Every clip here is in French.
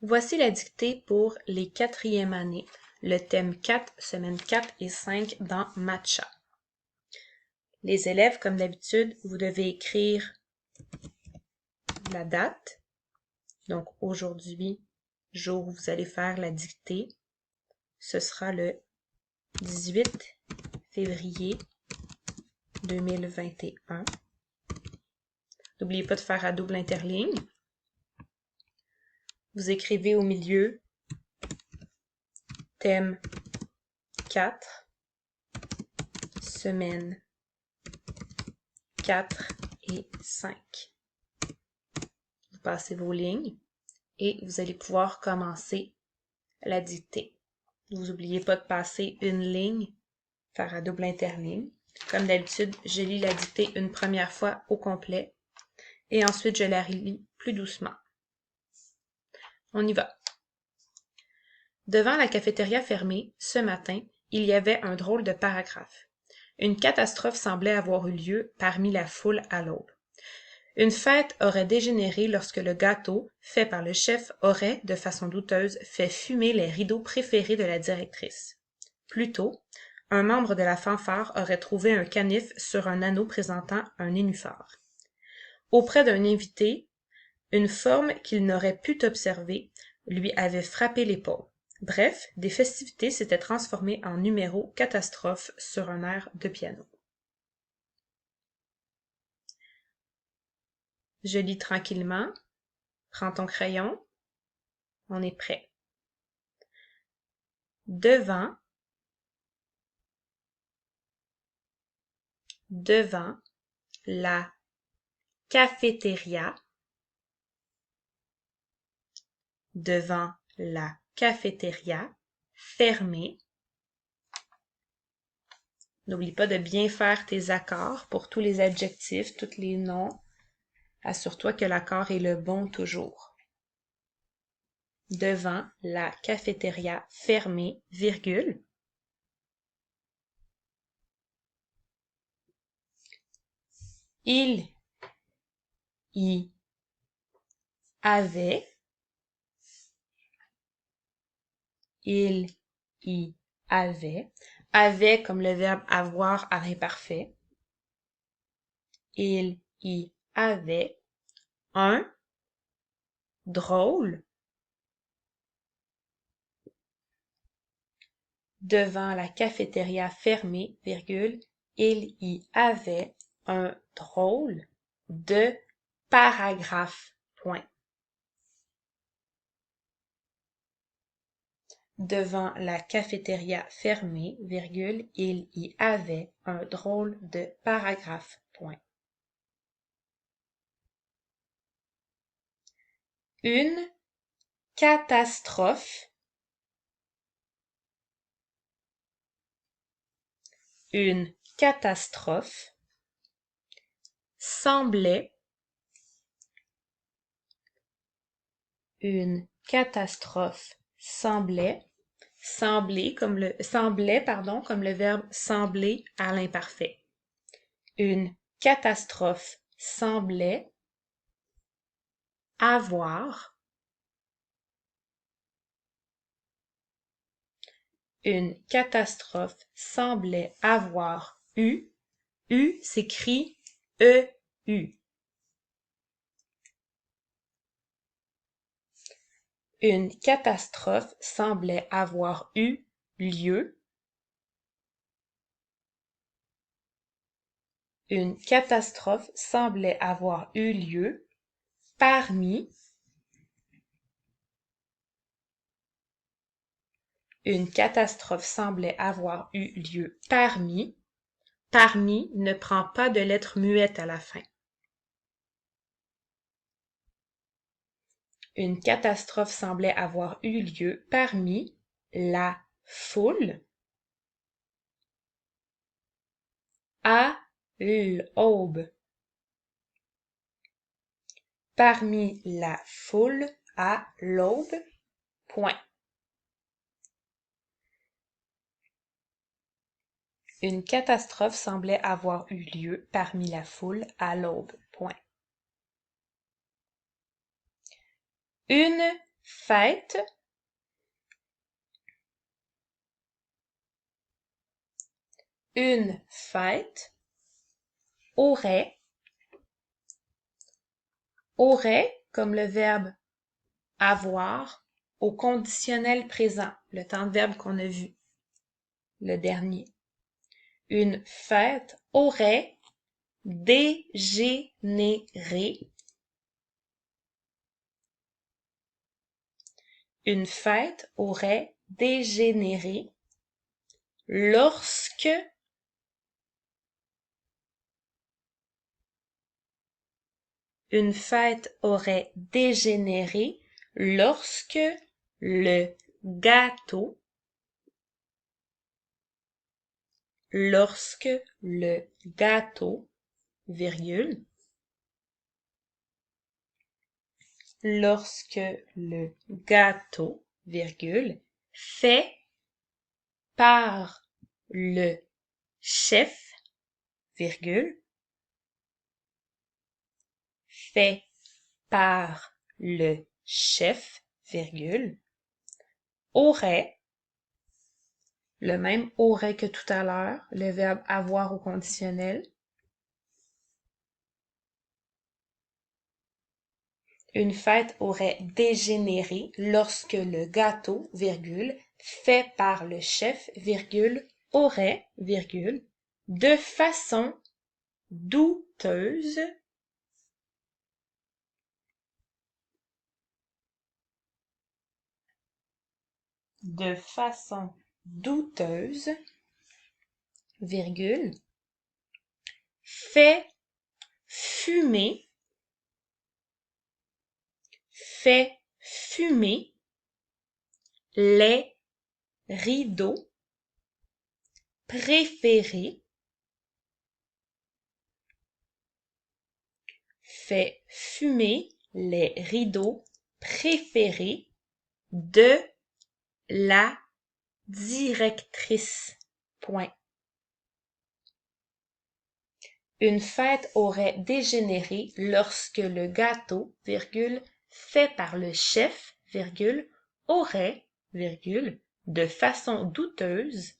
Voici la dictée pour les quatrièmes années, le thème 4, semaines 4 et 5 dans Matcha. Les élèves, comme d'habitude, vous devez écrire la date. Donc aujourd'hui, jour où vous allez faire la dictée, ce sera le 18 février 2021. N'oubliez pas de faire à double interligne. Vous écrivez au milieu thème 4, semaine 4 et 5. Vous passez vos lignes et vous allez pouvoir commencer la dictée. Vous n'oubliez pas de passer une ligne, faire à double interligne. Comme d'habitude, je lis la dictée une première fois au complet et ensuite je la relis plus doucement. On y va. Devant la cafétéria fermée, ce matin, il y avait un drôle de paragraphe. Une catastrophe semblait avoir eu lieu parmi la foule à l'aube. Une fête aurait dégénéré lorsque le gâteau, fait par le chef, aurait, de façon douteuse, fait fumer les rideaux préférés de la directrice. Plus tôt, un membre de la fanfare aurait trouvé un canif sur un anneau présentant un nénuphar. Auprès d'un invité, une forme qu'il n'aurait pu observer lui avait frappé l'épaule. Bref, des festivités s'étaient transformées en numéro catastrophe sur un air de piano. Je lis tranquillement. Prends ton crayon. On est prêt. Devant la cafétéria, fermée. N'oublie pas de bien faire tes accords pour tous les adjectifs, tous les noms. Assure-toi que l'accord est le bon toujours. Devant la cafétéria fermée, virgule. Il y avait comme le verbe avoir à l'imparfait. Il y avait un drôle devant la cafétéria fermée, virgule, il y avait un drôle de paragraphe, point. Devant la cafétéria fermée, virgule, il y avait un drôle de paragraphe, point. Une catastrophe semblait comme le verbe sembler à l'imparfait. Une catastrophe semblait avoir eu. U s'écrit E-U. Une catastrophe semblait avoir eu lieu. Une catastrophe semblait avoir eu lieu parmi. Une catastrophe semblait avoir eu lieu parmi. Parmi ne prend pas de lettre muette à la fin. Une catastrophe semblait avoir eu lieu parmi la foule à l'aube. Parmi la foule à l'aube, point. Une catastrophe semblait avoir eu lieu parmi la foule à l'aube, point. Une fête. Une fête. Aurait. Aurait, comme le verbe avoir, au conditionnel présent, le temps de verbe qu'on a vu, le dernier. Une fête aurait dégénéré. Une fête aurait dégénéré lorsque une fête aurait dégénéré lorsque le gâteau virgule, lorsque le gâteau, virgule, fait par le chef, virgule, fait par le chef, virgule, aurait, le même aurait que tout à l'heure, le verbe avoir au conditionnel. Une fête aurait dégénéré lorsque le gâteau, virgule, fait par le chef, virgule, aurait, virgule, de façon douteuse, virgule, fait fumer les rideaux préférés, fait fumer les rideaux préférés de la directrice. Point. Une fête aurait dégénéré lorsque le gâteau, virgule, fait par le chef, virgule, aurait, virgule, de façon douteuse,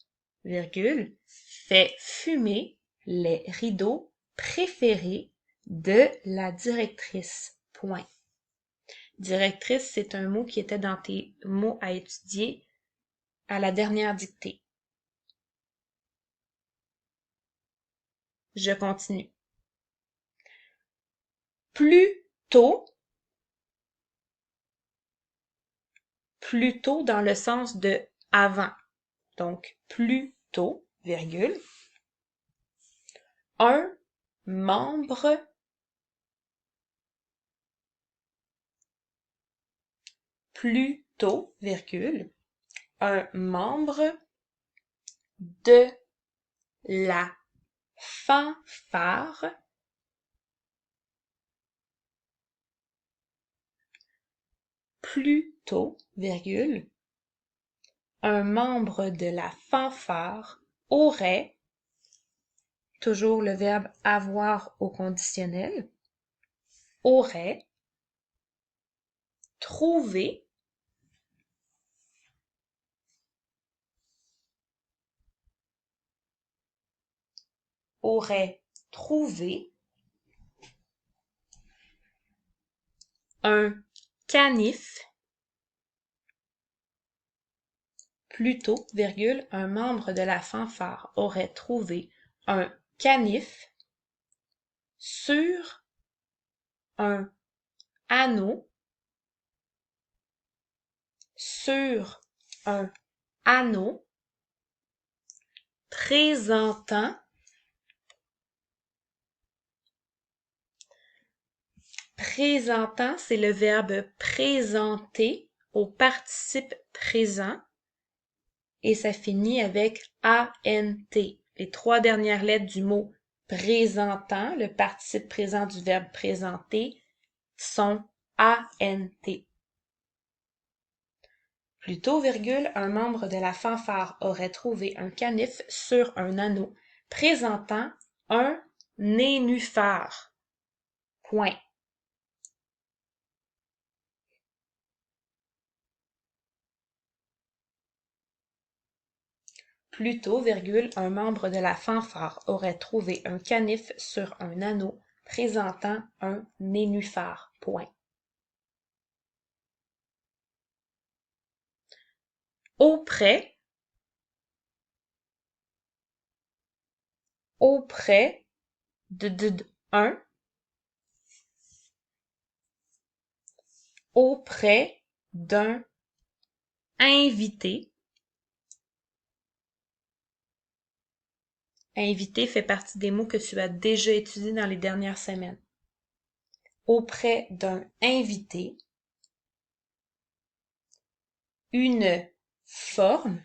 virgule, fait fumer les rideaux préférés de la directrice. Point. Directrice, c'est un mot qui était dans tes mots à étudier à la dernière dictée. Je continue. Plutôt dans le sens de avant. Donc, plutôt, virgule, un membre plutôt, virgule, un membre de la fanfare plutôt, virgule, un membre de la fanfare aurait, toujours le verbe avoir au conditionnel, aurait trouvé un canif plutôt, virgule, un membre de la fanfare aurait trouvé un canif sur un anneau présentant c'est le verbe présenter au participe présent et ça finit avec ANT. Les trois dernières lettres du mot présentant, le participe présent du verbe présenter, sont ANT. Plutôt, virgule, un membre de la fanfare aurait trouvé un canif sur un anneau présentant un nénuphar. Point. Plus tôt, virgule, un membre de la fanfare aurait trouvé un canif sur un anneau présentant un nénuphar. Point. Auprès de un, auprès d'un invité. Invité fait partie des mots que tu as déjà étudiés dans les dernières semaines. Auprès d'un invité, une forme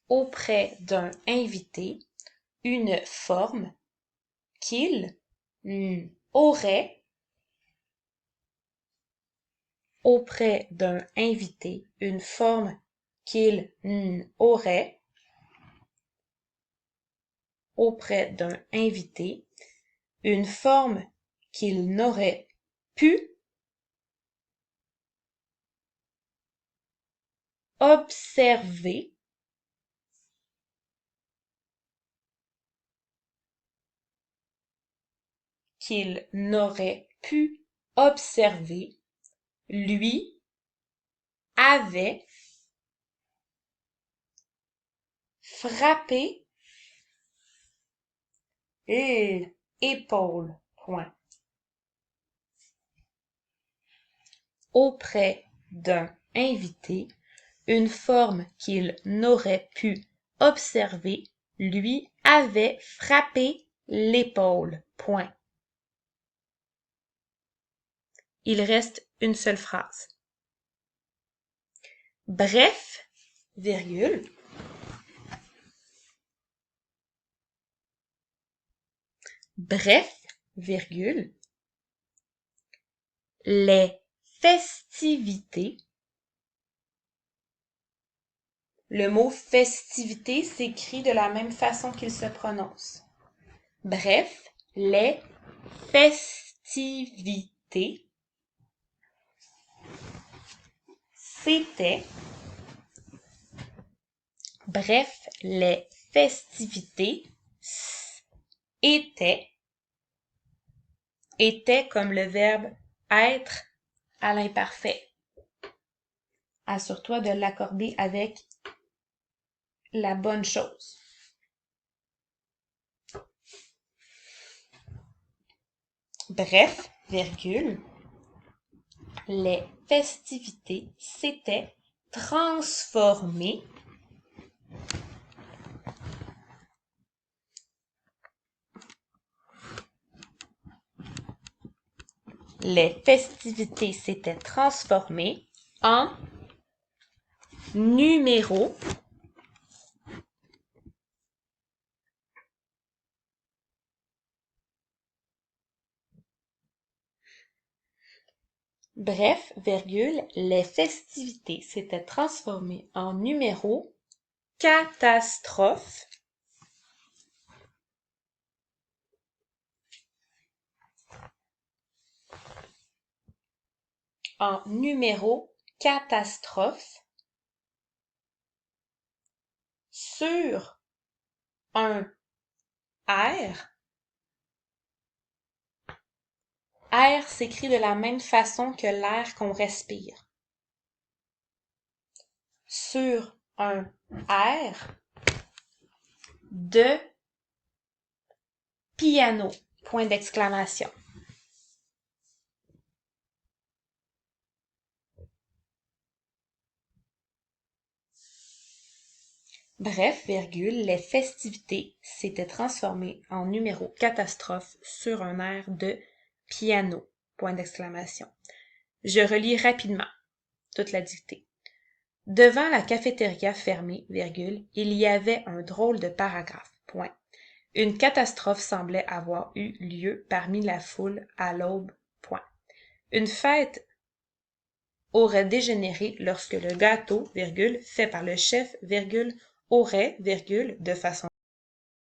auprès d'un invité, une forme qu'il aurait auprès d'un invité, une forme qu'il aurait auprès d'un invité, une forme qu'il n'aurait pu observer qu'il n'aurait pu observer, lui avait frappé l'épaule. Point. Auprès d'un invité, une forme qu'il n'aurait pu observer lui avait frappé l'épaule. Point. Il reste une seule phrase. Bref, virgule. Bref, virgule. Les festivités. Le mot festivité s'écrit de la même façon qu'il se prononce. Bref, les festivités, c'était. Bref, les festivités étaient. Était comme le verbe être à l'imparfait. Assure-toi de l'accorder avec la bonne chose. Bref, virgule, les festivités s'étaient transformées en numéros Bref, virgule, les festivités s'étaient transformées en numéros catastrophes sur un air. Air s'écrit de la même façon que l'air qu'on respire. Sur un air de piano. Point d'exclamation. Bref, virgule, les festivités s'étaient transformées en numéros catastrophes sur un air de piano. Point d'exclamation. Je relis rapidement toute la dictée. Devant la cafétéria fermée, virgule, il y avait un drôle de paragraphe. Point. Une catastrophe semblait avoir eu lieu parmi la foule à l'aube. Point. Une fête aurait dégénéré lorsque le gâteau, virgule, fait par le chef, virgule, aurait, virgule, de façon